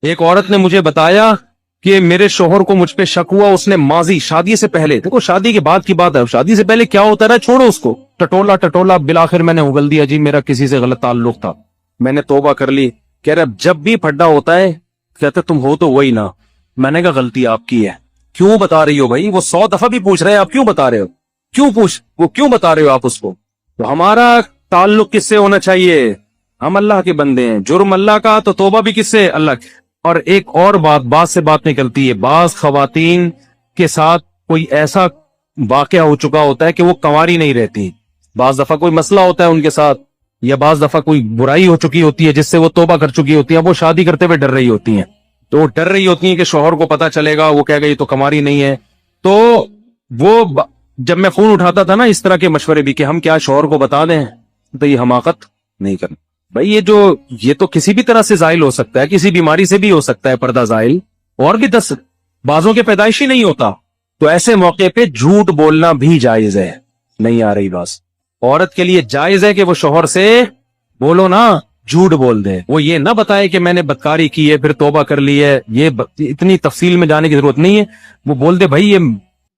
ایک عورت نے مجھے بتایا کہ میرے شوہر کو مجھ پہ شک ہوا، اس نے ماضی شادی سے پہلے، دیکھو شادی کے بعد کی بات ہے، شادی سے پہلے کیا ہوتا رہا چھوڑو اس کو، ٹٹولا بالآخر میں نے اگل دیا جی میرا کسی سے غلط تعلق تھا، میں نے توبہ کر لی۔ کہہ رہا جب بھی پھڈا ہوتا ہے کہتے تم ہو تو وہی نہ، میں نے کہا غلطی آپ کی ہے، کیوں بتا رہی ہو بھائی؟ وہ 100 دفعہ بھی پوچھ رہے ہیں آپ کیوں بتا رہے ہو، کیوں بتا رہے ہو آپ اس کو؟ تو ہمارا تعلق کس سے ہونا چاہیے؟ ہم اللہ کے بندے ہیں، جرم اللہ کا تو توبہ بھی کس سے؟ اللہ کی۔ اور ایک اور بات سے بات نکلتی ہے، بعض خواتین کے ساتھ کوئی ایسا واقعہ ہو چکا ہوتا ہے کہ وہ کنواری نہیں رہتی، بعض دفعہ کوئی مسئلہ ہوتا ہے ان کے ساتھ، یا بعض دفعہ کوئی برائی ہو چکی ہوتی ہے جس سے وہ توبہ کر چکی ہوتی ہیں، وہ شادی کرتے ہوئے ڈر رہی ہوتی ہیں، تو وہ ڈر رہی ہوتی ہیں کہ شوہر کو پتا چلے گا، وہ کہے گا یہ تو کنواری نہیں ہے۔ تو وہ جب میں فون اٹھاتا تھا نا اس طرح کے مشورے بھی کہ ہم کیا شوہر کو بتا دیں، تو یہ حماقت نہیں کرنا بھائی، یہ تو کسی بھی طرح سے زائل ہو سکتا ہے، کسی بیماری سے بھی ہو سکتا ہے پردہ زائل، اور بھی 10 بازوں کے پیدائشی نہیں ہوتا، تو ایسے موقع پہ جھوٹ بولنا بھی جائز ہے۔ نہیں آ رہی بات؟ عورت کے لیے جائز ہے کہ وہ شوہر سے بولو نا، جھوٹ بول دے، وہ یہ نہ بتائے کہ میں نے بدکاری کی ہے پھر توبہ کر لی ہے، یہ اتنی تفصیل میں جانے کی ضرورت نہیں ہے، وہ بول دے بھائی یہ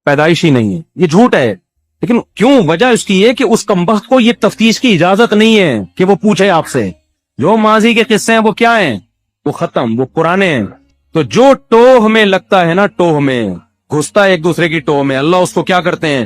پیدائشی نہیں ہے، یہ جھوٹ ہے، لیکن کیوں؟ وجہ اس کی یہ کہ اس کمبخت کو یہ تفتیش کی اجازت نہیں ہے کہ وہ پوچھے آپ سے، جو ماضی کے قصے ہیں وہ کیا ہیں؟ وہ ختم، وہ پرانے ہیں، تو جو ٹوہ میں لگتا ہے نا، ٹوہ میں گھستا ہے ایک دوسرے کی ٹوہ میں، اللہ اس کو کیا کرتے ہیں؟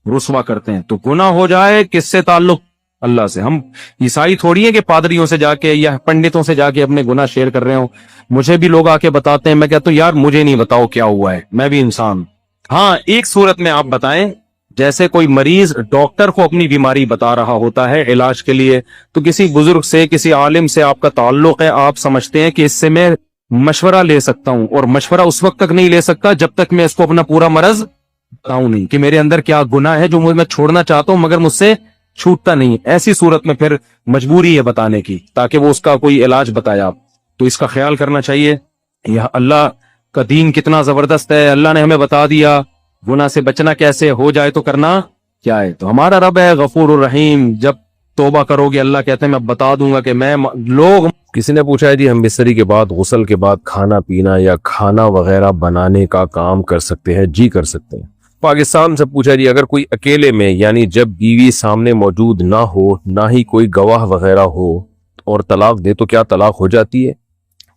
رسوا کرتے ہیں۔ تو گناہ ہو جائے کس سے تعلق؟ اللہ سے۔ ہم عیسائی تھوڑی ہے کہ پادریوں سے جا کے یا پنڈتوں سے جا کے اپنے گناہ شیئر کر رہے ہوں، مجھے بھی لوگ آ کے بتاتے ہیں، میں کہتا ہوں یار مجھے نہیں بتاؤ کیا ہوا ہے، میں بھی انسان۔ ہاں ایک صورت میں آپ بتائیں، جیسے کوئی مریض ڈاکٹر کو اپنی بیماری بتا رہا ہوتا ہے علاج کے لیے، تو کسی بزرگ سے کسی عالم سے آپ کا تعلق ہے، آپ سمجھتے ہیں کہ اس سے میں مشورہ لے سکتا ہوں، اور مشورہ اس وقت تک نہیں لے سکتا جب تک میں اس کو اپنا پورا مرض بتاؤں نہیں کہ میرے اندر کیا گناہ ہے جو میں چھوڑنا چاہتا ہوں مگر مجھ سے چھوٹتا نہیں، ایسی صورت میں پھر مجبوری ہے بتانے کی تاکہ وہ اس کا کوئی علاج بتائے آپ، تو اس کا خیال کرنا چاہیے۔ یہ اللہ کا دین کتنا زبردست ہے، اللہ نے ہمیں بتا دیا گناہ سے بچنا کیسے، ہو جائے تو کرنا کیا ہے، تو ہمارا رب ہے غفور الرحیم، جب توبہ کرو گے اللہ کہتے ہیں میں بتا دوں گا کہ میں لوگ۔ کسی نے پوچھا ہے جی ہم بستری کے بعد غسل کے بعد کھانا پینا یا کھانا وغیرہ بنانے کا کام کر سکتے ہیں؟ جی کر سکتے ہیں۔ پاکستان سے پوچھا جی اگر کوئی اکیلے میں یعنی جب بیوی سامنے موجود نہ ہو، نہ ہی کوئی گواہ وغیرہ ہو اور طلاق دے تو کیا طلاق ہو جاتی ہے؟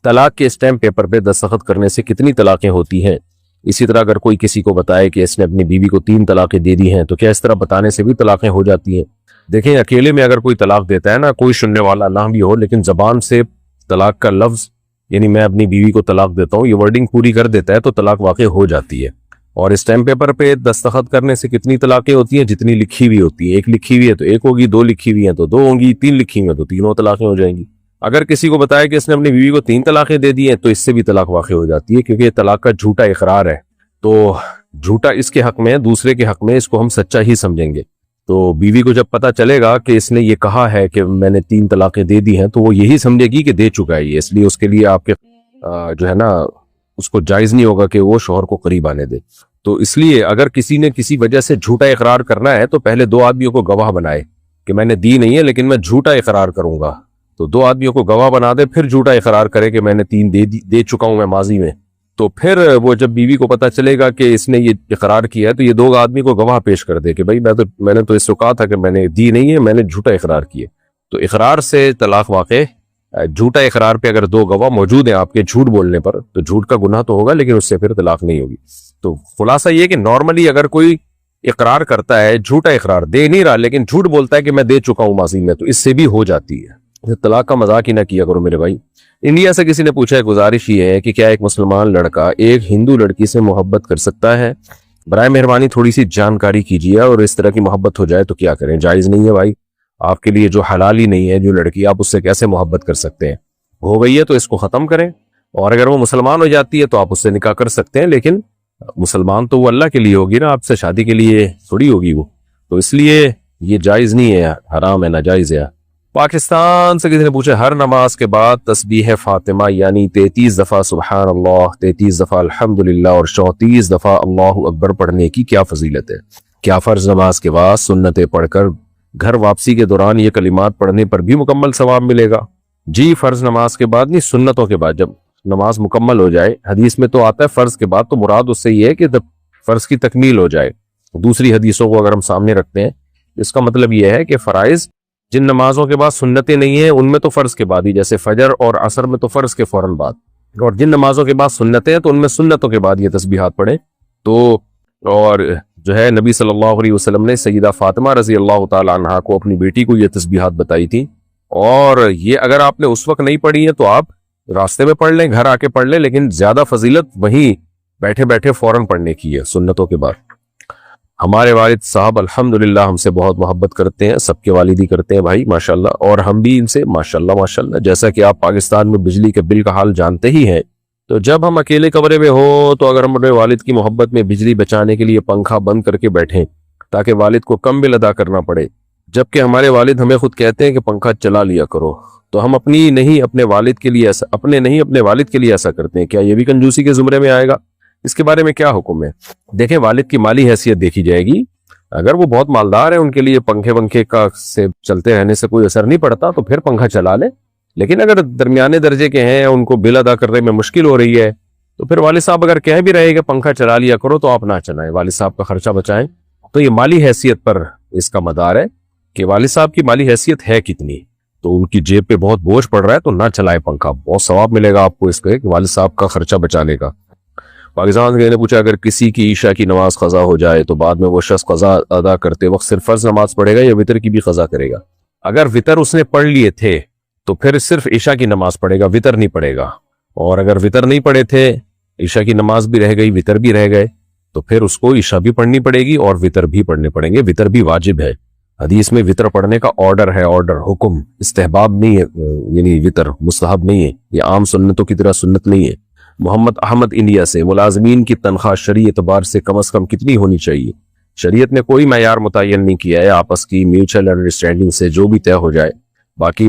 طلاق کے اسٹیمپ پیپر پہ دستخط کرنے سے کتنی طلاقیں ہوتی ہیں؟ اسی طرح اگر کوئی کسی کو بتائے کہ اس نے اپنی بیوی کو 3 طلاقیں دے دی ہیں تو کیا اس طرح بتانے سے بھی طلاقیں ہو جاتی ہیں؟ دیکھیں اکیلے میں اگر کوئی طلاق دیتا ہے نا، کوئی سننے والا نہ بھی ہو، لیکن زبان سے طلاق کا لفظ یعنی میں اپنی بیوی کو طلاق دیتا ہوں یہ ورڈنگ پوری کر دیتا ہے تو طلاق واقع ہو جاتی ہے۔ اور اسٹیمپ پیپر پہ دستخط کرنے سے کتنی طلاقیں ہوتی ہیں؟ جتنی لکھی ہوئی ہوتی ہیں، 1 لکھی ہوئی ہے تو 1 ہوگی، 2 لکھی ہوئی ہیں تو 2 ہوں گی، 3 لکھی ہوئی ہیں تو 3 طلاقیں ہو جائیں گی۔ اگر کسی کو بتایا کہ اس نے اپنی بیوی کو 3 طلاقیں دے دی ہیں تو اس سے بھی طلاق واقع ہو جاتی ہے، کیونکہ یہ طلاق کا جھوٹا اقرار ہے، تو جھوٹا اس کے حق میں، دوسرے کے حق میں اس کو ہم سچا ہی سمجھیں گے۔ تو بیوی کو جب پتہ چلے گا کہ اس نے یہ کہا ہے کہ میں نے 3 طلاقیں دے دی ہیں تو وہ یہی سمجھے گی کہ دے چکا ہے یہ، اس لیے اس کے لیے آپ کے جو ہے نا اس کو جائز نہیں ہوگا کہ وہ شوہر کو قریب آنے دے۔ تو اس لیے اگر کسی نے کسی وجہ سے جھوٹا اقرار کرنا ہے تو پہلے 2 آدمیوں کو گواہ بنائے کہ میں نے دی نہیں ہے لیکن میں جھوٹا اقرار کروں گا، تو 2 آدمیوں کو گواہ بنا دے، پھر جھوٹا اقرار کرے کہ میں نے 3 دے چکا ہوں میں ماضی میں، تو پھر وہ جب بیوی کو پتہ چلے گا کہ اس نے یہ اقرار کیا ہے تو یہ 2 آدمی کو گواہ پیش کر دے کہ بھائی میں نے تو اس کو کہا تھا کہ میں نے دی نہیں ہے، میں نے جھوٹا اقرار کیا، تو اقرار سے طلاق واقع۔ جھوٹا اقرار پہ اگر 2 گواہ موجود ہیں آپ کے جھوٹ بولنے پر تو جھوٹ کا گناہ تو ہوگا لیکن اس سے پھر طلاق نہیں ہوگی۔ تو خلاصہ یہ کہ نارملی اگر کوئی اقرار کرتا ہے، جھوٹا اقرار دے نہیں رہا لیکن جھوٹ بولتا ہے کہ میں دے چکا ہوں ماضی میں، تو اس سے بھی ہو جاتی ہے۔ طلاق کا مذاق ہی نہ کیا کرو میرے بھائی۔ انڈیا سے کسی نے پوچھا ہے، گزارش یہ ہے کہ کیا ایک مسلمان لڑکا ایک ہندو لڑکی سے محبت کر سکتا ہے؟ برائے مہربانی تھوڑی سی جانکاری کیجیے، اور اس طرح کی محبت ہو جائے تو کیا کریں؟ جائز نہیں ہے بھائی، آپ کے لیے جو حلال ہی نہیں ہے جو لڑکی، آپ اس سے کیسے محبت کر سکتے ہیں؟ ہو گئی ہے تو اس کو ختم کریں، اور اگر وہ مسلمان ہو جاتی ہے تو آپ اس سے نکاح کر سکتے ہیں، لیکن مسلمان تو وہ اللہ کے لیے ہوگی نا، آپ سے شادی کے لیے تھوڑی ہوگی وہ، تو اس لیے یہ جائز نہیں ہے، حرام ہے، ناجائز ہے۔ پاکستان سے کسی نے پوچھا ہر نماز کے بعد تسبیح فاطمہ یعنی 33 دفعہ سبحان اللہ، 33 دفعہ الحمدللہ اور 34 دفعہ اللہ اکبر پڑھنے کی کیا فضیلت ہے؟ کیا فرض نماز کے بعد سنتیں پڑھ کر گھر واپسی کے دوران یہ کلمات پڑھنے پر بھی مکمل ثواب ملے گا؟ جی فرض نماز کے بعد نہیں، سنتوں کے بعد، جب نماز مکمل ہو جائے، حدیث میں تو آتا ہے فرض کے بعد، تو مراد اس سے یہ ہے کہ جب فرض کی تکمیل ہو جائے۔ دوسری حدیثوں کو اگر ہم سامنے رکھتے ہیں، اس کا مطلب یہ ہے کہ فرائض جن نمازوں کے بعد سنتیں نہیں ہیں ان میں تو فرض کے بعد ہی، جیسے فجر اور عصر میں تو فرض کے فوراً بعد، اور جن نمازوں کے بعد سنتیں ہیں تو ان میں سنتوں کے بعد یہ تسبیحات پڑھیں۔ تو اور جو ہے نبی صلی اللہ علیہ وسلم نے سیدہ فاطمہ رضی اللہ تعالی عنہا کو، اپنی بیٹی کو، یہ تسبیحات بتائی تھی، اور یہ اگر آپ نے اس وقت نہیں پڑھی ہے تو آپ راستے میں پڑھ لیں، گھر آ کے پڑھ لیں، لیکن زیادہ فضیلت وہیں بیٹھے بیٹھے فوراً پڑھنے کی ہے سنتوں کے بعد۔ ہمارے والد صاحب الحمدللہ ہم سے بہت محبت کرتے ہیں، سب کے والد ہی کرتے ہیں بھائی ماشاءاللہ، اور ہم بھی ان سے ماشاءاللہ ماشاءاللہ۔ جیسا کہ آپ پاکستان میں بجلی کے بل کا حال جانتے ہی ہیں، تو جب ہم اکیلے کمرے میں ہوں تو اگر ہم اپنے والد کی محبت میں بجلی بچانے کے لیے پنکھا بند کر کے بیٹھیں تاکہ والد کو کم بل ادا کرنا پڑے، جبکہ ہمارے والد ہمیں خود کہتے ہیں کہ پنکھا چلا لیا کرو، تو ہم اپنے والد کے لیے ایسا کرتے ہیں، کیا یہ بھی کنجوسی کے زمرے میں آئے گا؟ اس کے بارے میں کیا حکم ہے؟ دیکھیں، والد کی مالی حیثیت دیکھی جائے گی، اگر وہ بہت مالدار ہے، ان کے لیے پنکھے ونکھے کا سے چلتے رہنے سے کوئی اثر نہیں پڑتا تو پھر پنکھا چلا لیں، لیکن اگر درمیانے درجے کے ہیں، ان کو بل ادا کرنے میں مشکل ہو رہی ہے، تو پھر والد صاحب اگر کہہ بھی رہے کہ پنکھا چلا لیا کرو تو آپ نہ چلائیں، والد صاحب کا خرچہ بچائیں۔ تو یہ مالی حیثیت پر اس کا مدار ہے کہ والد صاحب کی مالی حیثیت ہے کتنی، تو ان کی جیب پہ بہت بوجھ پڑ رہا ہے تو نہ چلائیں پنکھا، بہت ثواب ملے گا آپ کو اس کے کہ والد صاحب کا خرچہ بچانے کا۔ پاکستان کے نے پوچھا، اگر کسی کی عشاء کی نماز قضا ہو جائے تو بعد میں وہ شخص قضا ادا کرتے وقت صرف فرض نماز پڑھے گا یا وتر کی بھی قضا کرے گا؟ اگر وتر اس نے پڑھ لیے تھے تو پھر صرف عشاء کی نماز پڑھے گا، وتر نہیں پڑھے گا، اور اگر وتر نہیں پڑھے تھے، عشاء کی نماز بھی رہ گئی، وتر بھی رہ گئے، تو پھر اس کو عشاء بھی پڑھنی پڑے گی اور وتر بھی پڑھنے پڑیں گے۔ وتر بھی واجب ہے، حدیث میں وتر پڑھنے کا آرڈر ہے، آرڈر، حکم، استحباب نہیں ہے، یعنی وتر مستحب نہیں ہے، یہ عام سنتوں کی طرح سنت نہیں ہے۔ محمد احمد انڈیا سے، ملازمین کی تنخواہ شرعی اعتبار سے کم از کم کتنی ہونی چاہیے؟ شریعت نے کوئی معیار متعین نہیں کیا ہے، آپس کی میوچل انڈرسٹینڈنگ سے جو بھی طے ہو جائے۔ باقی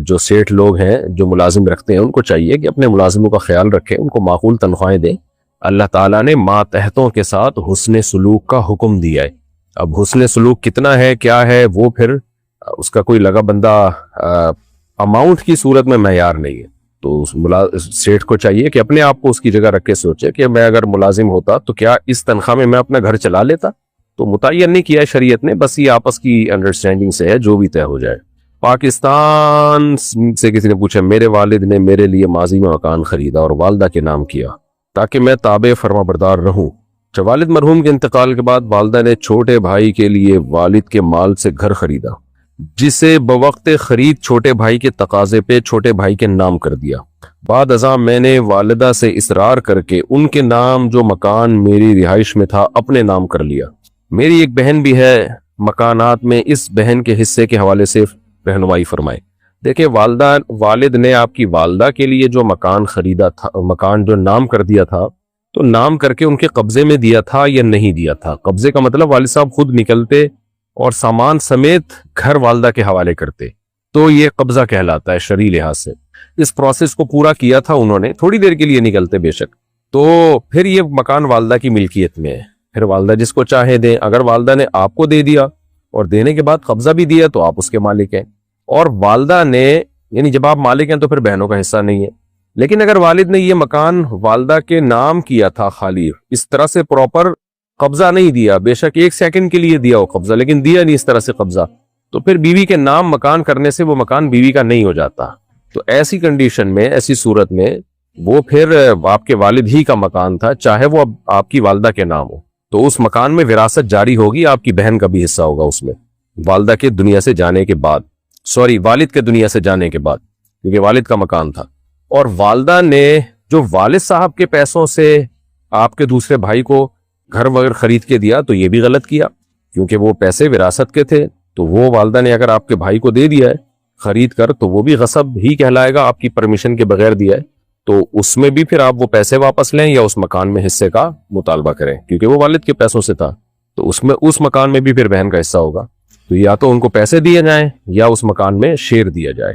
جو سیٹھ لوگ ہیں جو ملازم رکھتے ہیں ان کو چاہیے کہ اپنے ملازموں کا خیال رکھیں، ان کو معقول تنخواہیں دیں۔ اللہ تعالیٰ نے ماتحتوں کے ساتھ حسن سلوک کا حکم دیا ہے، اب حسن سلوک کتنا ہے، کیا ہے، وہ پھر اس کا کوئی لگا بندہ اماؤنٹ کی صورت میں معیار نہیں ہے، تو سیٹھ کو چاہیے کہ اپنے آپ کو اس کی جگہ رکھ کے سوچے کہ میں اگر ملازم ہوتا تو کیا اس تنخواہ میں اپنا گھر چلا لیتا؟ تو متعین نہیں کیا ہے شریعت نے، بس یہ آپس کی انڈرسٹینڈنگ سے ہے، جو بھی طے ہو جائے۔ پاکستان سے کسی نے پوچھا، میرے والد نے میرے لیے ماضی میں مکان خریدا اور والدہ کے نام کیا تاکہ میں تابع فرما بردار رہوں۔ والد مرحوم کے انتقال کے بعد والدہ نے چھوٹے بھائی کے لیے والد کے مال سے گھر خریدا، جسے بوقت خرید چھوٹے بھائی کے تقاضے پہ چھوٹے بھائی کے نام کر دیا۔ بعد ازاں میں نے والدہ سے اصرار کر کے ان کے نام جو مکان میری رہائش میں تھا اپنے نام کر لیا۔ میری ایک بہن بھی ہے مکانات میں، اس بہن کے حصے کے حوالے سے رہنمائی فرمائے۔ دیکھیں، والد نے آپ کی والدہ کے لیے جو مکان خریدا تھا، مکان جو نام کر دیا تھا، تو نام کر کے ان کے قبضے میں دیا تھا یا نہیں دیا تھا؟ قبضے کا مطلب والد صاحب خود نکلتے اور سامان سمیت گھر والدہ کے حوالے کرتے، تو یہ قبضہ کہلاتا ہے شرعی لحاظ سے۔ اس پروسیس کو پورا کیا تھا انہوں نے، تھوڑی دیر کے لیے نکلتے بے شک، تو پھر یہ مکان والدہ کی ملکیت میں ہے، پھر والدہ جس کو چاہے دیں۔ اگر والدہ نے آپ کو دے دیا اور دینے کے بعد قبضہ بھی دیا تو آپ اس کے مالک ہیں، اور والدہ نے، یعنی جب آپ مالک ہیں تو پھر بہنوں کا حصہ نہیں ہے۔ لیکن اگر والد نے یہ مکان والدہ کے نام کیا تھا، خالی اس طرح سے پراپر قبضہ نہیں دیا، بے شک 1 سیکنڈ کے لیے دیا ہو قبضہ، لیکن دیا نہیں اس طرح سے قبضہ، تو پھر بیوی کے نام مکان کرنے سے وہ مکان بیوی کا نہیں ہو جاتا۔ تو ایسی کنڈیشن میں، ایسی صورت میں وہ پھر آپ کے والد ہی کا مکان تھا، چاہے وہ اب آپ کی والدہ کے نام ہو، تو اس مکان میں وراثت جاری ہوگی، آپ کی بہن کا بھی حصہ ہوگا اس میں، والدہ کے دنیا سے جانے کے بعد، والد کے دنیا سے جانے کے بعد، کیونکہ والد کا مکان تھا۔ اور والدہ نے جو والد صاحب کے پیسوں سے آپ کے دوسرے بھائی کو گھر وغیرہ خرید کے دیا تو یہ بھی غلط کیا، کیونکہ وہ پیسے وراثت کے تھے، تو وہ والدہ نے اگر آپ کے بھائی کو دے دیا ہے خرید کر تو وہ بھی غصب ہی کہلائے گا، آپ کی پرمیشن کے بغیر دیا ہے، تو اس میں بھی پھر آپ وہ پیسے واپس لیں یا اس مکان میں حصے کا مطالبہ کریں، کیونکہ وہ والد کے پیسوں سے تھا، تو اس مکان میں بھی پھر بہن کا حصہ ہوگا، تو یا تو ان کو پیسے دیے جائیں یا اس مکان میں شیئر دیا جائے۔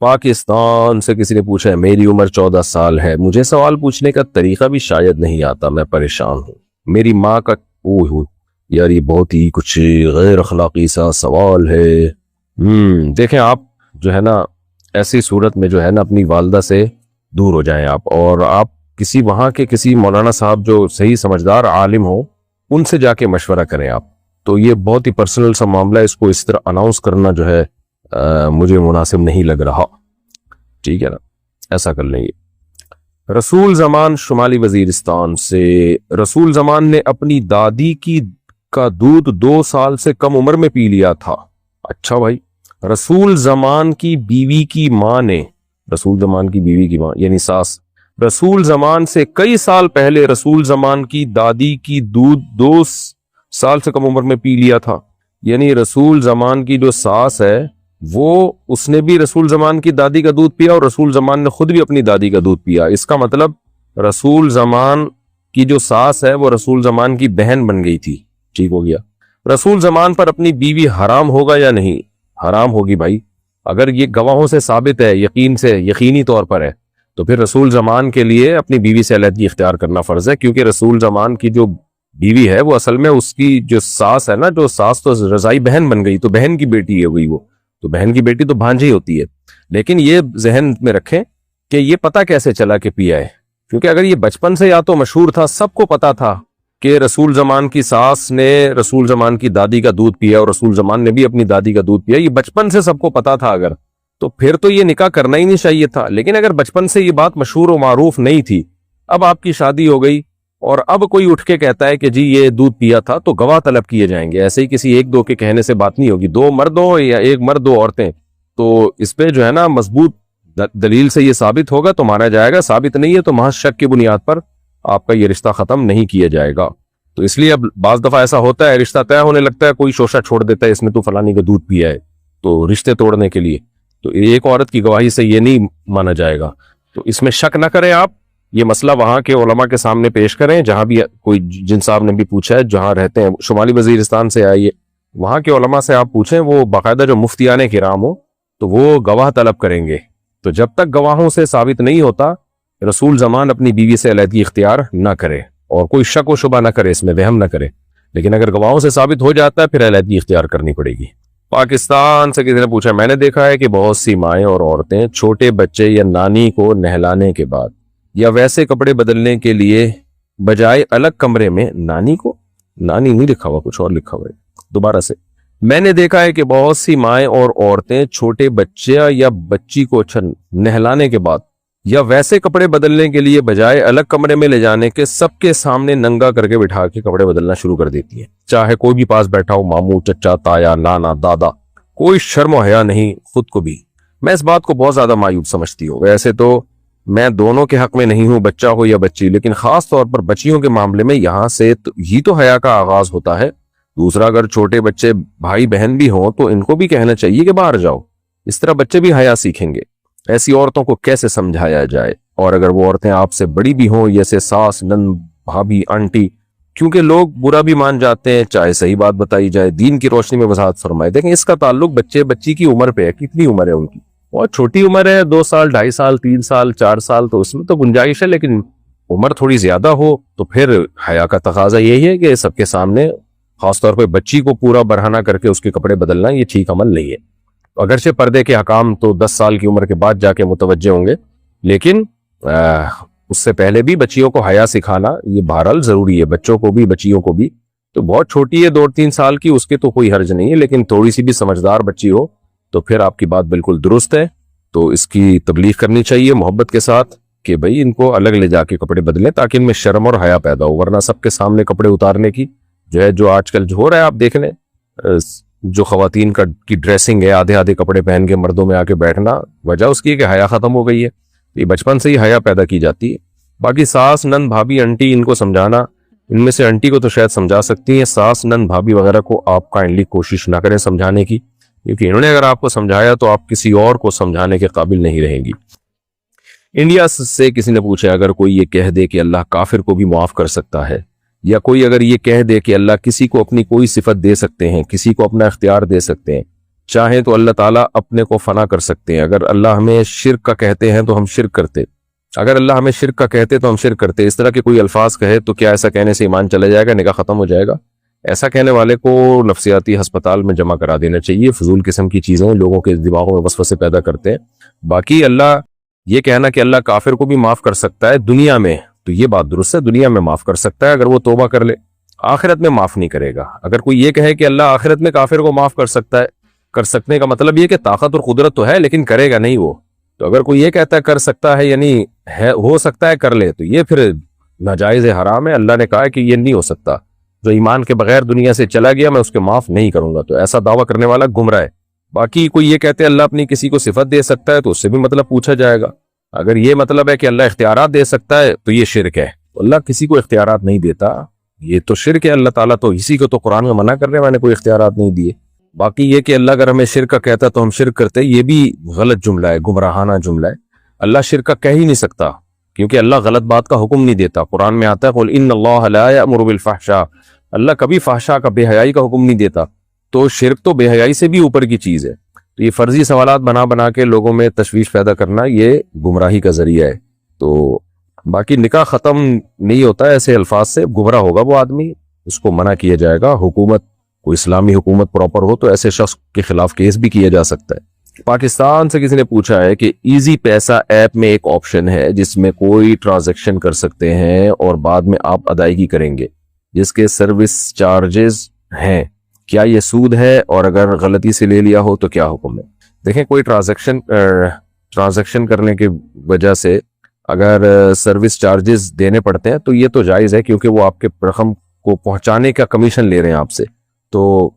پاکستان سے کسی نے پوچھا ہے، میری عمر 14 سال ہے، مجھے سوال پوچھنے کا طریقہ بھی شاید نہیں آتا، میں پریشان ہوں، میری ماں کا یار یہ بہت ہی کچھ غیر اخلاقی سا سوال ہے۔ دیکھیں، آپ جو ہے نا ایسی صورت میں جو ہے نا اپنی والدہ سے دور ہو جائیں آپ، اور آپ کسی وہاں کے کسی مولانا صاحب جو صحیح سمجھدار عالم ہو ان سے جا کے مشورہ کریں آپ. تو یہ بہت ہی پرسنل سا معاملہ ہے، اس کو اس طرح اناؤنس کرنا جو ہے مجھے مناسب نہیں لگ رہا. ٹھیک ہے نا، ایسا کر لیں گے. رسول زمان شمالی وزیرستان سے، رسول زمان نے اپنی دادی کا دودھ 2 سال سے کم عمر میں پی لیا تھا. اچھا بھائی، رسول زمان کی بیوی کی ماں نے، رسول زمان کی بیوی کی ماں یعنی ساس، رسول زمان سے کئی سال پہلے رسول زمان کی دادی کی دودھ 2 سال سے کم عمر میں پی لیا تھا. یعنی رسول زمان کی جو ساس ہے وہ اس نے بھی رسول زمان کی دادی کا دودھ پیا، اور رسول زمان نے خود بھی اپنی دادی کا دودھ پیا. اس کا مطلب رسول زمان کی جو ساس ہے وہ رسول زمان کی بہن بن گئی تھی. ٹھیک ہو گیا. رسول زمان پر اپنی بیوی حرام ہوگا یا نہیں؟ حرام ہوگی بھائی. اگر یہ گواہوں سے ثابت ہے، یقینی طور پر ہے، تو پھر رسول زمان کے لیے اپنی بیوی سے علیحدگی اختیار کرنا فرض ہے، کیونکہ رسول زمان کی جو بیوی ہے وہ اصل میں اس کی جو ساس ہے نا، جو ساس تو رضائی بہن بن گئی، تو بہن کی بیٹی ہے ہوئی وہ، تو بہن کی بیٹی تو بھانجی ہوتی ہے. لیکن یہ ذہن میں رکھیں کہ یہ پتہ کیسے چلا کہ پیا ہے، کیونکہ اگر یہ بچپن سے یا تو مشہور تھا، سب کو پتا تھا کہ رسول زمان کی ساس نے رسول زمان کی دادی کا دودھ پیا اور رسول زمان نے بھی اپنی دادی کا دودھ پیا، یہ بچپن سے سب کو پتا تھا، اگر تو پھر تو یہ نکاح کرنا ہی نہیں چاہیے تھا. لیکن اگر بچپن سے یہ بات مشہور و معروف نہیں تھی، اب آپ کی شادی ہو گئی اور اب کوئی اٹھ کے کہتا ہے کہ جی یہ دودھ پیا تھا، تو گواہ طلب کیے جائیں گے. ایسے ہی کسی ایک دو کے کہنے سے بات نہیں ہوگی، 2 مرد ہوں یا 1 مرد 2 عورتیں، تو اس پہ جو ہے نا مضبوط دلیل سے یہ ثابت ہوگا تو مانا جائے گا، ثابت نہیں ہے تو محض شک کی بنیاد پر آپ کا یہ رشتہ ختم نہیں کیا جائے گا. تو اس لیے اب بعض دفعہ ایسا ہوتا ہے، رشتہ طے ہونے لگتا ہے، کوئی شوشہ چھوڑ دیتا ہے اس نے تو فلانی کا دودھ پیا ہے، تو رشتے توڑنے کے لیے، تو ایک عورت کی گواہی سے یہ نہیں مانا جائے گا. تو اس میں شک نہ کریں آپ، یہ مسئلہ وہاں کے علماء کے سامنے پیش کریں، جہاں بھی کوئی جن صاحب نے بھی پوچھا ہے، جہاں رہتے ہیں شمالی وزیرستان سے آئیے، وہاں کے علماء سے آپ پوچھیں، وہ باقاعدہ جو مفتیان کرام ہو تو وہ گواہ طلب کریں گے. تو جب تک گواہوں سے ثابت نہیں ہوتا، رسول زمان اپنی بیوی سے علیحدگی اختیار نہ کرے، اور کوئی شک و شبہ نہ کرے، اس میں وہم نہ کرے. لیکن اگر گواہوں سے ثابت ہو جاتا ہے پھر علیحدگی اختیار کرنی پڑے گی. پاکستان سے کسی نے پوچھا، میں نے دیکھا ہے کہ بہت سی مائیں اور عورتیں چھوٹے بچے یا نانی کو نہلانے کے بعد یا ویسے کپڑے بدلنے کے لیے بجائے الگ کمرے میں، نانی نہیں لکھا ہوا، کچھ اور لکھا ہوا ہے، دوبارہ سے. میں نے دیکھا ہے کہ بہت سی مائیں اور عورتیں چھوٹے بچے یا بچی کو نہلانے کے بعد یا ویسے کپڑے بدلنے کے لیے بجائے الگ کمرے میں لے جانے کے سب کے سامنے ننگا کر کے بٹھا کے کپڑے بدلنا شروع کر دیتی ہیں، چاہے کوئی بھی پاس بیٹھا ہو، ماموں، چچا، تایا، نانا، دادا، کوئی شرم و حیا نہیں خود کو بھی. میں اس بات کو بہت زیادہ معیوب سمجھتی ہوں. ویسے تو میں دونوں کے حق میں نہیں ہوں، بچہ ہو یا بچی، لیکن خاص طور پر بچیوں کے معاملے میں یہاں سے ہی تو حیا کا آغاز ہوتا ہے. دوسرا، اگر چھوٹے بچے بھائی بہن بھی ہوں تو ان کو بھی کہنا چاہیے کہ باہر جاؤ، اس طرح بچے بھی حیا سیکھیں گے. ایسی عورتوں کو کیسے سمجھایا جائے؟ اور اگر وہ عورتیں آپ سے بڑی بھی ہوں، جیسے ساس، نند، بھابھی، آنٹی، کیونکہ لوگ برا بھی مان جاتے ہیں چاہے صحیح بات بتائی جائے. دین کی روشنی میں وضاحت فرمائے. دیکھیں اس کا تعلق بچے بچی کی عمر پہ ہے، کتنی عمر ہے ان کی. بہت چھوٹی عمر ہے، 2 سال، 2.5 سال، 3 سال، 4 سال، تو اس میں تو گنجائش ہے. لیکن عمر تھوڑی زیادہ ہو تو پھر حیا کا تقاضا یہی ہے کہ سب کے سامنے، خاص طور پہ بچی کو پورا برہنہ کر کے اس کے کپڑے بدلنا، یہ ٹھیک عمل نہیں ہے. اگرچہ پردے کے حکام تو 10 سال کی عمر کے بعد جا کے متوجہ ہوں گے، لیکن اس سے پہلے بھی بچیوں کو حیا سکھانا یہ بہرحال ضروری ہے، بچوں کو بھی بچیوں کو بھی. تو بہت چھوٹی ہے 2-3 سال کی، اس کے تو کوئی حرج نہیں ہے، لیکن تھوڑی سی بھی سمجھدار بچی ہو تو پھر آپ کی بات بالکل درست ہے. تو اس کی تبلیغ کرنی چاہیے محبت کے ساتھ کہ بھئی ان کو الگ لے جا کے کپڑے بدلیں تاکہ ان میں شرم اور حیا پیدا ہو. ورنہ سب کے سامنے کپڑے اتارنے کی جو آج کل جو ہو رہا ہے، آپ دیکھ لیں جو خواتین کی ڈریسنگ ہے، آدھے کپڑے پہن کے مردوں میں آ کے بیٹھنا، وجہ اس کی ہے کہ حیا ختم ہو گئی ہے. یہ بچپن سے ہی حیا پیدا کی جاتی ہے. باقی ساس، نند، بھابھی، انٹی، ان کو سمجھانا، ان میں سے انٹی کو تو شاید سمجھا سکتی ہیں، ساس، نند، بھابھی وغیرہ کو آپ کائنڈلی کوشش نہ کریں سمجھانے کی، کیونکہ انہوں نے اگر آپ کو سمجھایا تو آپ کسی اور کو سمجھانے کے قابل نہیں رہیں گی. انڈیا سے کسی نے پوچھا، اگر کوئی یہ کہہ دے کہ اللہ کافر کو بھی معاف کر سکتا ہے، یا کوئی اگر یہ کہہ دے کہ اللہ کسی کو اپنی کوئی صفت دے سکتے ہیں، کسی کو اپنا اختیار دے سکتے ہیں، چاہیں تو اللہ تعالیٰ اپنے کو فنا کر سکتے ہیں، اگر اللہ ہمیں شرک کا کہتے ہیں تو ہم شرک کرتے، اگر اللہ ہمیں شرک کا کہتے تو ہم شرک کرتے، اس طرح کے کوئی الفاظ کہے تو کیا ایسا کہنے سے ایمان چلا جائے گا، نکاح ختم ہو جائے گا؟ ایسا کہنے والے کو نفسیاتی ہسپتال میں جمع کرا دینا چاہیے. فضول قسم کی چیزیں لوگوں کے دماغوں میں وسوسے پیدا کرتے ہیں. باقی اللہ یہ کہنا کہ اللہ کافر کو بھی معاف کر سکتا ہے دنیا میں، تو یہ بات درست ہے، دنیا میں معاف کر سکتا ہے اگر وہ توبہ کر لے، آخرت میں معاف نہیں کرے گا۔ اگر کوئی یہ کہے کہ اللہ آخرت میں کافر کو معاف کر سکتا ہے، کر سکنے کا مطلب یہ کہ طاقت اور قدرت تو ہے لیکن کرے گا نہیں وہ، تو اگر کوئی یہ کہتا ہے کر سکتا ہے یعنی ہے ہو سکتا ہے کر لے، تو یہ پھر ناجائز حرام ہے۔ اللہ نے کہا ہے کہ یہ نہیں ہو سکتا، جو ایمان کے بغیر دنیا سے چلا گیا میں اس کے معاف نہیں کروں گا، تو ایسا دعویٰ کرنے والا گمراہ ہے۔ باقی کوئی یہ کہتے ہیں اللہ اپنی کسی کو صفت دے سکتا ہے، تو اس سے بھی مطلب پوچھا جائے گا۔ اگر یہ مطلب ہے کہ اللہ اختیارات دے سکتا ہے تو یہ شرک ہے، اللہ کسی کو اختیارات نہیں دیتا، یہ تو شرک ہے۔ اللہ تعالیٰ تو اسی کو تو قرآن میں منع کر رہے ہیں، میں نے کوئی اختیارات نہیں دیے۔ باقی یہ کہ اللہ اگر ہمیں شرک کا کہتا تو ہم شرک کرتے، یہ بھی غلط جملہ ہے، گمراہانہ جملہ ہے۔ اللہ شرک کا کہہ ہی نہیں سکتا، کیونکہ اللہ غلط بات کا حکم نہیں دیتا۔ قرآن میں آتا ہے قل ان اللہ لا یأمر بالفحشاء، اللہ کبھی فحشاء کا، بے حیائی کا حکم نہیں دیتا، تو شرک تو بے حیائی سے بھی اوپر کی چیز ہے۔ تو یہ فرضی سوالات بنا کے لوگوں میں تشویش پیدا کرنا یہ گمراہی کا ذریعہ ہے۔ تو باقی نکاح ختم نہیں ہوتا ہے ایسے الفاظ سے، گمراہ ہوگا وہ آدمی، اس کو منع کیا جائے گا۔ حکومت کوئی اسلامی حکومت پراپر ہو تو ایسے شخص کے خلاف کیس بھی کیا جا سکتا ہے۔ پاکستان سے کسی نے پوچھا ہے کہ ایزی پیسہ ایپ میں ایک آپشن ہے جس میں کوئی ٹرانزیکشن کر سکتے ہیں اور بعد میں آپ ادائیگی کریں گے جس کے سروس چارجز ہیں، کیا یہ سود ہے؟ اور اگر غلطی سے لے لیا ہو تو کیا حکم ہے؟ دیکھیں، کوئی ٹرانزیکشن کرنے کی وجہ سے اگر سروس چارجز دینے پڑتے ہیں تو یہ تو جائز ہے، کیونکہ وہ آپ کے رقم کو پہنچانے کا کمیشن لے رہے ہیں آپ سے۔ تو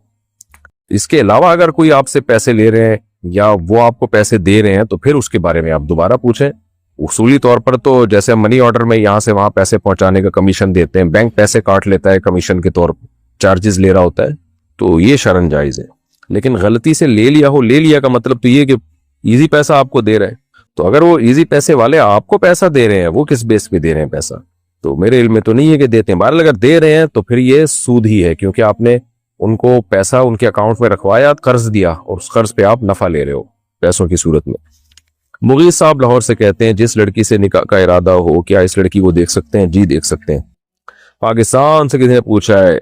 اس کے علاوہ اگر کوئی آپ سے پیسے لے رہے ہیں یا وہ آپ کو پیسے دے رہے ہیں تو پھر اس کے بارے میں آپ دوبارہ پوچھیں۔ اصولی طور پر تو جیسے منی آرڈر میں یہاں سے وہاں پیسے پہنچانے کا کمیشن دیتے ہیں، بینک پیسے کاٹ لیتا ہے کمیشن کے طور پر، چارجز لے رہا ہوتا ہے، تو یہ شرعاً جائز ہے۔ لیکن غلطی سے لے لیا ہو، لے لیا کا مطلب تو یہ کہ ایزی پیسہ آپ کو دے رہا ہے، تو اگر وہ ایزی پیسے والے آپ کو پیسہ دے رہے ہیں، وہ کس بیس پہ دے رہے ہیں پیسہ؟ تو میرے علم میں تو نہیں ہے کہ دیتے ہیں۔ بہرحال اگر دے رہے ہیں تو پھر یہ سود ہی ہے، کیونکہ آپ نے ان کو پیسہ ان کے اکاؤنٹ میں رکھوایا، قرض دیا، اور اس قرض پہ آپ نفع لے رہے ہو پیسوں کی صورت میں۔ مغیث صاحب لاہور سے کہتے ہیں جس لڑکی سے نکاح کا ارادہ ہو کیا اس لڑکی کو دیکھ سکتے ہیں؟ جی دیکھ سکتے ہیں۔ پاکستان سے کسی نے پوچھا ہے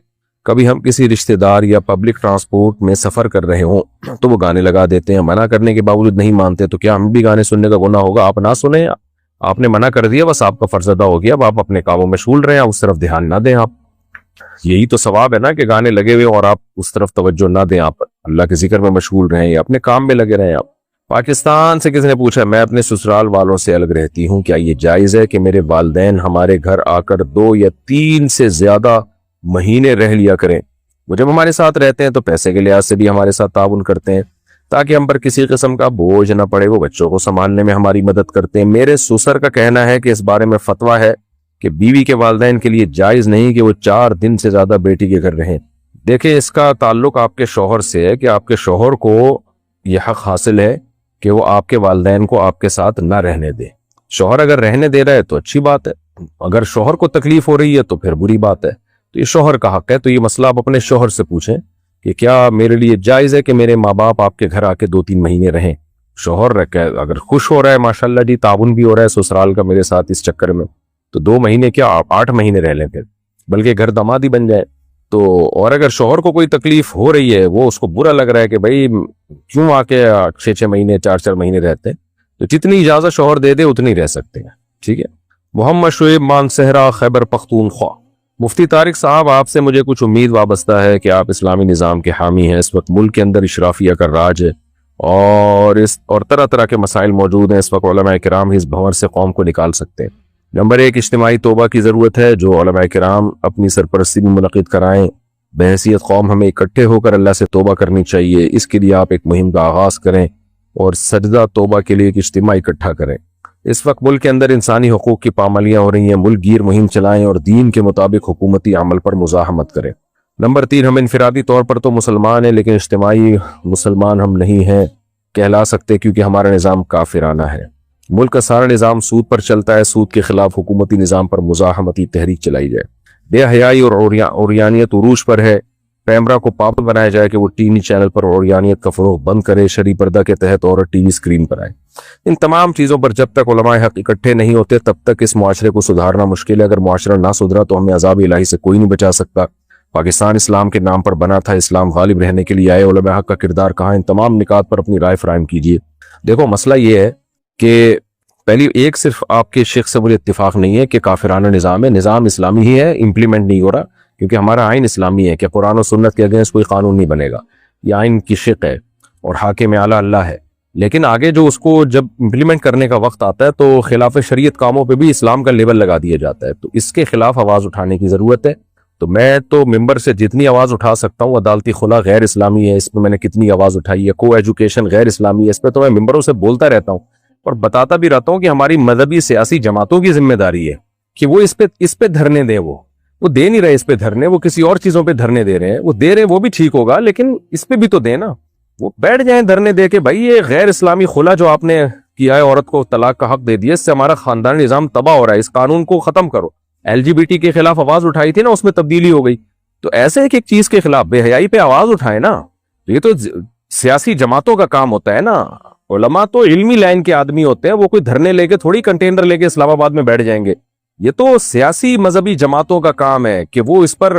کبھی ہم کسی رشتہ دار یا پبلک ٹرانسپورٹ میں سفر کر رہے ہوں تو وہ گانے لگا دیتے ہیں، منع کرنے کے باوجود نہیں مانتے، تو کیا ہم بھی گانے سننے کا گناہ ہوگا؟ آپ نہ سنیں، آپ نے منع کر دیا، بس آپ کا فرض ادا ہو گیا، اب آپ اپنے کاموں میں مشغول رہیں، اس طرف دھیان نہ دیں۔ آپ یہی تو ثواب ہے نا کہ گانے لگے ہوئے اور آپ اس طرف توجہ نہ دیں، آپ اللہ کے ذکر میں مشغول رہیں یا اپنے کام میں لگے رہیں آپ۔ پاکستان سے کسی نے پوچھا میں اپنے سسرال والوں سے الگ رہتی ہوں، کیا یہ جائز ہے کہ میرے والدین ہمارے گھر آ کر 2 یا 3 سے زیادہ مہینے رہ لیا کریں؟ وہ جب ہمارے ساتھ رہتے ہیں تو پیسے کے لحاظ سے بھی ہمارے ساتھ تعاون کرتے ہیں تاکہ ہم پر کسی قسم کا بوجھ نہ پڑے، وہ بچوں کو سنبھالنے میں ہماری مدد کرتے ہیں۔ میرے سسر کا کہنا ہے کہ اس بارے میں فتویٰ ہے کہ بیوی کے والدین کے لیے جائز نہیں کہ وہ 4 دن سے زیادہ بیٹی کے گھر رہیں۔ دیکھیں، اس کا تعلق آپ کے شوہر سے ہے کہ آپ کے شوہر کو یہ حق حاصل ہے کہ وہ آپ کے والدین کو آپ کے ساتھ نہ رہنے دے۔ شوہر اگر رہنے دے رہا ہے تو اچھی بات ہے، اگر شوہر کو تکلیف ہو رہی ہے تو پھر بری بات ہے، تو یہ شوہر کا حق ہے۔ تو یہ مسئلہ آپ اپنے شوہر سے پوچھیں کہ کیا میرے لیے جائز ہے کہ میرے ماں باپ آپ کے گھر آ کے 2-3 مہینے رہیں؟ شوہر اگر خوش ہو رہا ہے، ماشاءاللہ جی، تعاون بھی ہو رہا ہے سسرال کا میرے ساتھ اس چکر میں، تو 2 مہینے کیا آپ 8 مہینے رہ لیں، پھر بلکہ گھر دامادی بن جائے تو۔ اور اگر شوہر کو کوئی تکلیف ہو رہی ہے، وہ اس کو برا لگ رہا ہے کہ بھائی کیوں آ کے 6 مہینے 4 مہینے رہتے ہیں، تو جتنی اجازت شوہر دے دے اتنی رہ سکتے ہیں، ٹھیک ہے۔ محمد شعیب مانسہرہ، خیبر پختونخوا۔ مفتی طارق صاحب، آپ سے مجھے کچھ امید وابستہ ہے کہ آپ اسلامی نظام کے حامی ہیں۔ اس وقت ملک کے اندر اشرافیہ کا راج ہے اور طرح طرح کے مسائل موجود ہیں۔ اس وقت علماء کرام اس بھنور سے قوم کو نکال سکتے ہیں۔ نمبر 1، اجتماعی توبہ کی ضرورت ہے، جو علماء کرام اپنی سرپرستی میں منعقد کرائیں۔ بحیثیت قوم ہمیں اکٹھے ہو کر اللہ سے توبہ کرنی چاہیے۔ اس کے لیے آپ ایک مہم کا آغاز کریں اور سجدہ توبہ کے لیے ایک اجتماع اکٹھا کریں۔ اس وقت ملک کے اندر انسانی حقوق کی پامالیاں ہو رہی ہیں، ملک گیر مہم چلائیں اور دین کے مطابق حکومتی عمل پر مزاحمت کریں۔ نمبر 3، ہم انفرادی طور پر تو مسلمان ہیں لیکن اجتماعی مسلمان ہم نہیں ہیں کہلا سکتے، کیونکہ ہمارا نظام کافرانہ ہے۔ ملک کا سارا نظام سود پر چلتا ہے، سود کے خلاف حکومتی نظام پر مزاحمتی تحریک چلائی جائے۔ بے حیائی اور عریانیت عروج پر ہے، پیمرا کو پابند بنایا جائے کہ وہ ٹی وی چینل پر عریانیت کا فروغ بند کرے، شرعی پردہ کے تحت عورت ٹی وی اسکرین پر آئے۔ ان تمام چیزوں پر جب تک علماء حق اکٹھے نہیں ہوتے تب تک اس معاشرے کو سدھارنا مشکل ہے۔ اگر معاشرہ نہ سدھرا تو ہمیں عذاب الہی سے کوئی نہیں بچا سکتا۔ پاکستان اسلام کے نام پر بنا تھا، اسلام غالب رہنے کے لیے آئے، علماء حق کا کردار کہاں؟ ان تمام نکات پر اپنی رائے فراہم کیجیے۔ دیکھو، مسئلہ یہ ہے کہ پہلی ایک صرف آپ کے شیخ سے مجھے اتفاق نہیں ہے کہ کافرانہ نظام ہے، نظام اسلامی ہی ہے، امپلیمنٹ نہیں ہو رہا، کیونکہ ہمارا آئین اسلامی ہے کہ قرآن و سنت کے اگینسٹ کوئی قانون نہیں بنے گا، یہ آئین کی شق ہے اور حاکم اعلیٰ اللہ ہے، لیکن آگے جو اس کو جب امپلیمنٹ کرنے کا وقت آتا ہے تو خلاف شریعت کاموں پہ بھی اسلام کا لیبل لگا دیا جاتا ہے، تو اس کے خلاف آواز اٹھانے کی ضرورت ہے۔ تو میں تو ممبر سے جتنی آواز اٹھا سکتا ہوں، عدالتی خلا غیر اسلامی ہے، اس پہ میں نے کتنی آواز اٹھائی ہے، کو ایجوکیشن غیر اسلامی ہے، اس پہ تو میں ممبروں سے بولتا رہتا ہوں اور بتاتا بھی رہتا ہوں کہ ہماری مذہبی سیاسی جماعتوں کی ذمہ داری ہے کہ وہ اس پہ دھرنے دیں، وہ دے نہیں رہے اس پہ دھرنے، وہ کسی اور چیزوں پہ دھرنے دے رہے ہیں، وہ دے رہے ہیں وہ بھی ٹھیک ہوگا، لیکن اس پہ بھی تو دیں نا، وہ بیٹھ جائیں دھرنے دے کے، بھائی یہ غیر اسلامی خلا جو آپ نے کیا ہے، عورت کو طلاق کا حق دے دیا، اس سے ہمارا خاندانی نظام تباہ ہو رہا ہے، اس قانون کو ختم کرو۔ LGBT کے خلاف آواز اٹھائی تھی نا، اس میں تبدیلی ہو گئی، تو ایسے ایک چیز کے خلاف بے حیائی پہ آواز اٹھائے نا، یہ تو سیاسی جماعتوں کا کام ہوتا ہے نا۔ علماء تو علمی لائن کے آدمی ہوتے ہیں، وہ کوئی دھرنے لے کے تھوڑی کنٹینر لے کے اسلام آباد میں بیٹھ جائیں گے، یہ تو سیاسی مذہبی جماعتوں کا کام ہے کہ وہ اس پر،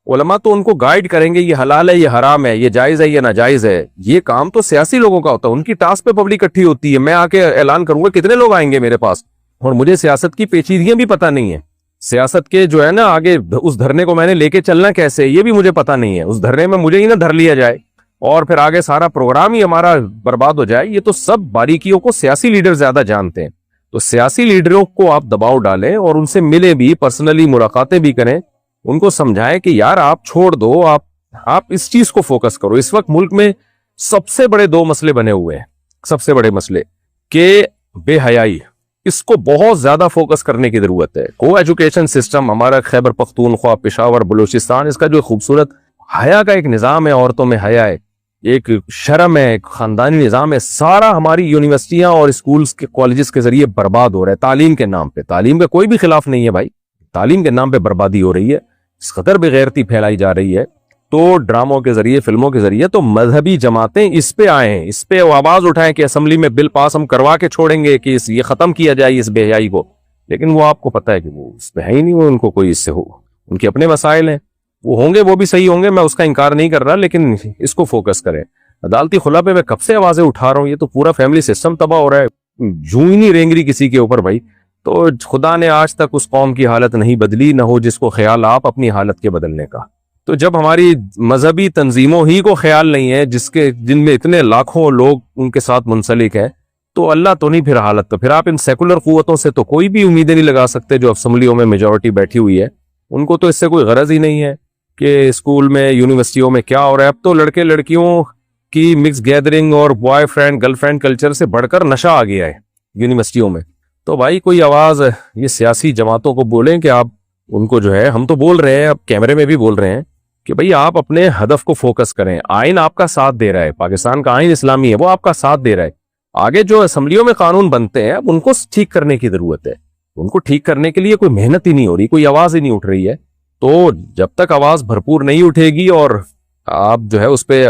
علماء تو ان کو گائیڈ کریں گے، یہ حلال ہے، یہ حرام ہے، یہ جائز ہے، یہ ناجائز ہے، یہ کام تو سیاسی لوگوں کا ہوتا ہے، ان کی ٹاسک پہ پبلک اکٹھی ہوتی ہے، میں آ کے اعلان کروں گا کتنے لوگ آئیں گے میرے پاس، اور مجھے سیاست کی پیچیدگیاں بھی پتہ نہیں ہے، سیاست کے جو ہے نا آگے اس دھرنے کو میں نے لے کے چلنا کیسے، یہ بھی مجھے پتہ نہیں ہے، اس دھرنے میں مجھے ہی نہ دھر لیا جائے اور پھر آگے سارا پروگرام ہی ہمارا برباد ہو جائے، یہ تو سب باریکیوں کو سیاسی لیڈر زیادہ جانتے ہیں، تو سیاسی لیڈروں کو آپ دباؤ ڈالیں اور ان سے ملیں بھی، پرسنلی ملاقاتیں بھی کریں، ان کو سمجھائیں کہ یار آپ چھوڑ دو، آپ اس چیز کو فوکس کرو۔ اس وقت ملک میں سب سے بڑے دو مسئلے بنے ہوئے ہیں، سب سے بڑے مسئلے کہ بے حیائی، اس کو بہت زیادہ فوکس کرنے کی ضرورت ہے۔ کو ایجوکیشن سسٹم ہمارا خیبر پختونخوا، پشاور، بلوچستان، اس کا جو خوبصورت حیا کا ایک نظام ہے، عورتوں میں حیا ہے، ایک شرم ہے، ایک خاندانی نظام ہے، سارا ہماری یونیورسٹیاں اور اسکولز کے کالجز کے ذریعے برباد ہو رہا ہے تعلیم کے نام پہ۔ تعلیم کا کوئی بھی خلاف نہیں ہے بھائی، تعلیم کے نام پہ بربادی ہو رہی ہے، اس قدر بغیرتی پھیلائی جا رہی ہے، تو ڈراموں کے ذریعے، فلموں کے ذریعے، تو مذہبی جماعتیں اس پہ آئیں، اس پہ آواز اٹھائیں کہ اسمبلی میں بل پاس ہم کروا کے چھوڑیں گے کہ یہ ختم کیا جائے اس بے حیائی کو، لیکن وہ آپ کو پتہ ہے کہ وہ اس پہ ہے ہی نہیں، وہ ان کو کوئی اس سے ہو، ان کے اپنے مسائل ہیں، وہ ہوں گے، وہ بھی صحیح ہوں گے، میں اس کا انکار نہیں کر رہا، لیکن اس کو فوکس کریں۔ عدالتی خلا پہ میں کب سے آوازیں اٹھا رہا ہوں، یہ تو پورا فیملی سسٹم تباہ ہو رہا ہے، جوں ہی نہیں رینگ رہی کسی کے اوپر بھائی، تو خدا نے آج تک اس قوم کی حالت نہیں بدلی، نہ ہو جس کو خیال آپ اپنی حالت کے بدلنے کا۔ تو جب ہماری مذہبی تنظیموں ہی کو خیال نہیں ہے، جن میں اتنے لاکھوں لوگ ان کے ساتھ منسلک ہیں، تو اللہ تو نہیں پھر حالت، تو پھر آپ ان سیکولر قوتوں سے تو کوئی بھی امیدیں نہیں لگا سکتے جو اسمبلیوں میں میجورٹی بیٹھی ہوئی ہے، ان کو تو اس سے کوئی غرض ہی نہیں ہے کہ اسکول میں، یونیورسٹیوں میں کیا ہو رہا ہے۔ اب تو لڑکے لڑکیوں کی مکس گیدرنگ اور boy friend girl friend culture سے بڑھ کر نشہ آ گیا ہے یونیورسٹیوں میں، تو بھائی کوئی آواز یہ سیاسی جماعتوں کو بولیں کہ آپ ان کو جو ہے، ہم تو بول رہے ہیں، اب کیمرے میں بھی بول رہے ہیں کہ بھئی آپ اپنے ہدف کو فوکس کریں، آئین آپ کا ساتھ دے رہا ہے، پاکستان کا آئین اسلامی ہے، وہ آپ کا ساتھ دے رہا ہے، آگے جو اسمبلیوں میں قانون بنتے ہیں اب ان کو ٹھیک کرنے کی ضرورت ہے، ان کو ٹھیک کرنے کے لیے کوئی محنت ہی نہیں ہو رہی، کوئی آواز ہی نہیں اٹھ رہی ہے، تو جب تک آواز بھرپور نہیں اٹھے گی اور آپ جو ہے اس پہ